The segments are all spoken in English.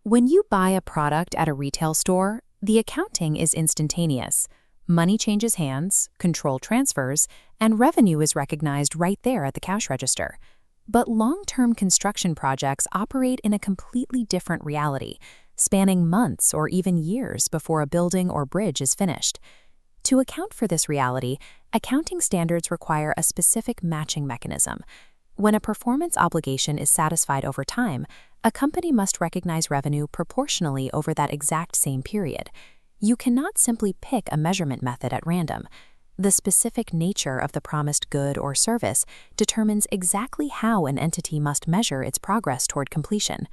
When you buy a product at a retail store, the accounting is instantaneous. Money changes hands, control transfers, and revenue is recognized right there at the cash register. But long-term construction projects operate in a completely different reality, spanning months or even years before a building or bridge is finished. To account for this reality, accounting standards require a specific matching mechanism. When a performance obligation is satisfied over time, a company must recognize revenue proportionally over that exact same period. You cannot simply pick a measurement method at random. The specific nature of the promised good or service determines exactly how an entity must measure its progress toward completion.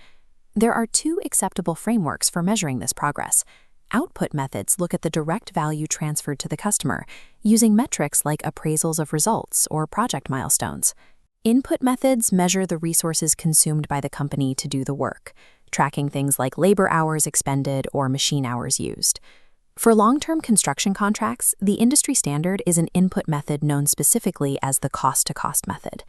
There are two acceptable frameworks for measuring this progress. Output methods look at the direct value transferred to the customer, using metrics like appraisals of results or project milestones. Input methods measure the resources consumed by the company to do the work, tracking things like labor hours expended or machine hours used. For long-term construction contracts, the industry standard is an input method known specifically as the cost-to-cost method.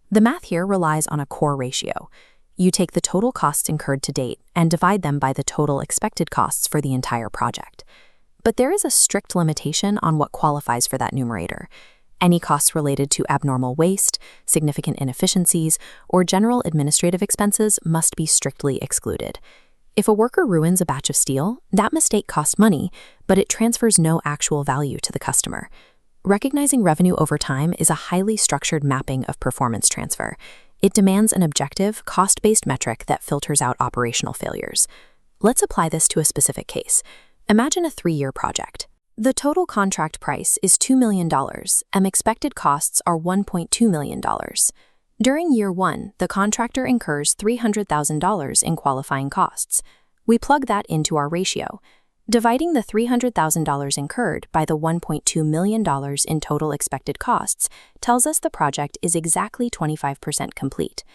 The math here relies on a core ratio. You take the total costs incurred to date and divide them by the total expected costs for the entire project. But there is a strict limitation on what qualifies for that numerator. Any costs related to abnormal waste, significant inefficiencies, or general administrative expenses must be strictly excluded. If a worker ruins a batch of steel, that mistake costs money, but it transfers no actual value to the customer. Recognizing revenue over time is a highly structured mapping of performance transfer. It demands an objective, cost-based metric that filters out operational failures. Let's apply this to a specific case. Imagine a 3-year project. The total contract price is $2 million, and expected costs are $1.2 million. During year 1, the contractor incurs $300,000 in qualifying costs. We plug that into our ratio. Dividing the $300,000 incurred by the $1.2 million in total expected costs tells us the project is exactly 25% complete.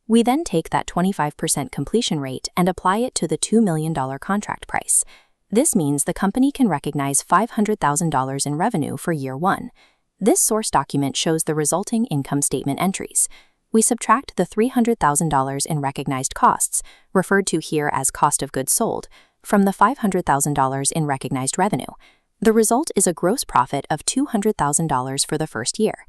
We then take that 25% completion rate and apply it to the $2 million contract price. This means the company can recognize $500,000 in revenue for year 1. This source document shows the resulting income statement entries. We subtract the $300,000 in recognized costs, referred to here as cost of goods sold, from the $500,000 in recognized revenue. The result is a gross profit of $200,000 for the first year.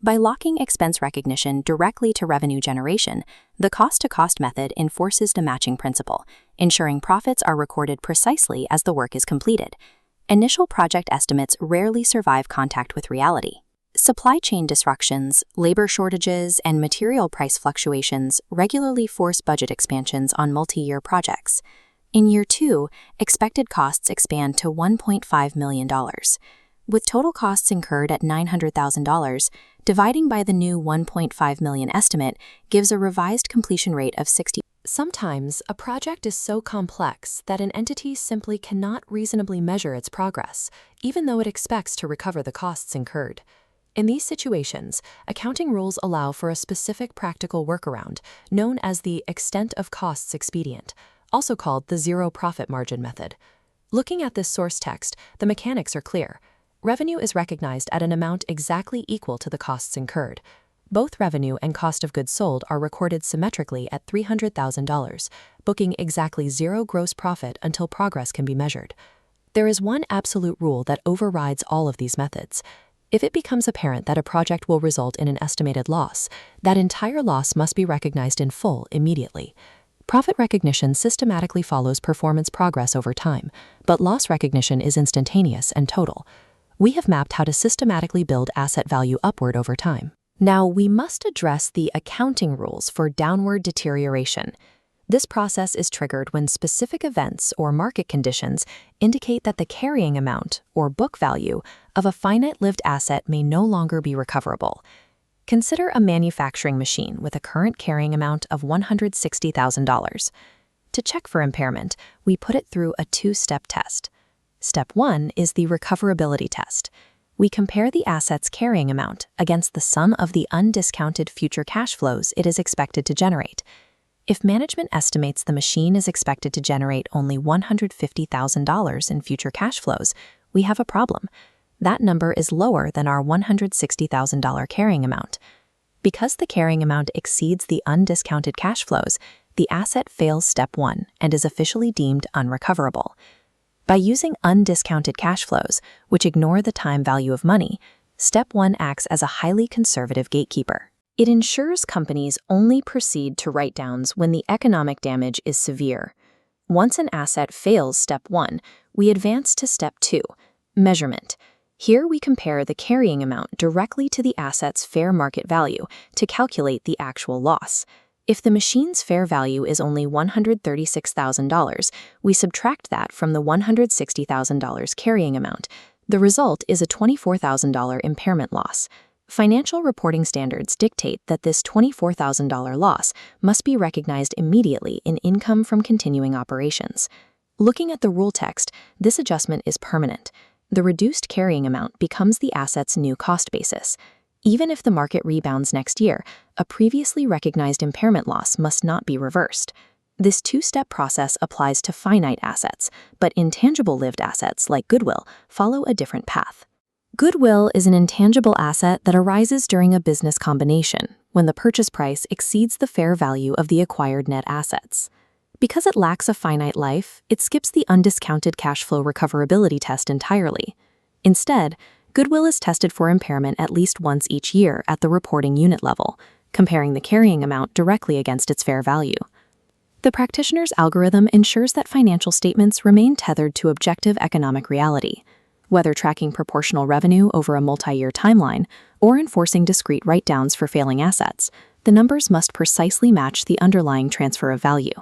By locking expense recognition directly to revenue generation, the cost-to-cost method enforces the matching principle, ensuring profits are recorded precisely as the work is completed. Initial project estimates rarely survive contact with reality. Supply chain disruptions, labor shortages, and material price fluctuations regularly force budget expansions on multi-year projects. In year 2, expected costs expand to $1.5 million. With total costs incurred at $900,000, dividing by the new $1.5 million estimate gives a revised completion rate of 60%. Sometimes, a project is so complex that an entity simply cannot reasonably measure its progress, even though it expects to recover the costs incurred. In these situations, accounting rules allow for a specific practical workaround, known as the extent of costs expedient, also called the zero profit margin method. Looking at this source text, the mechanics are clear. Revenue is recognized at an amount exactly equal to the costs incurred. Both revenue and cost of goods sold are recorded symmetrically at $300,000, booking exactly zero gross profit until progress can be measured. There is one absolute rule that overrides all of these methods. If it becomes apparent that a project will result in an estimated loss, that entire loss must be recognized in full immediately. Profit recognition systematically follows performance progress over time, but loss recognition is instantaneous and total. We have mapped how to systematically build asset value upward over time. Now, we must address the accounting rules for downward deterioration. This process is triggered when specific events or market conditions indicate that the carrying amount, or book value, of a finite-lived asset may no longer be recoverable. Consider a manufacturing machine with a current carrying amount of $160,000. To check for impairment, we put it through a 2-step test. Step 1 is the recoverability test. We compare the asset's carrying amount against the sum of the undiscounted future cash flows it is expected to generate. If management estimates the machine is expected to generate only $150,000 in future cash flows, we have a problem. That number is lower than our $160,000 carrying amount. Because the carrying amount exceeds the undiscounted cash flows, the asset fails Step 1 and is officially deemed unrecoverable. By using undiscounted cash flows, which ignore the time value of money, Step 1 acts as a highly conservative gatekeeper. It ensures companies only proceed to write-downs when the economic damage is severe. Once an asset fails Step 1, we advance to Step 2, measurement. Here we compare the carrying amount directly to the asset's fair market value to calculate the actual loss. If the machine's fair value is only $136,000, we subtract that from the $160,000 carrying amount. The result is a $24,000 impairment loss. Financial reporting standards dictate that this $24,000 loss must be recognized immediately in income from continuing operations. Looking at the rule text, this adjustment is permanent. The reduced carrying amount becomes the asset's new cost basis. Even if the market rebounds next year, a previously recognized impairment loss must not be reversed. This two-step process applies to finite assets, but intangible lived assets like goodwill follow a different path. Goodwill is an intangible asset that arises during a business combination, when the purchase price exceeds the fair value of the acquired net assets. Because it lacks a finite life, it skips the undiscounted cash flow recoverability test entirely. Instead, goodwill is tested for impairment at least once each year at the reporting unit level, comparing the carrying amount directly against its fair value. The practitioner's algorithm ensures that financial statements remain tethered to objective economic reality. Whether tracking proportional revenue over a multi-year timeline or enforcing discrete write-downs for failing assets, the numbers must precisely match the underlying transfer of value.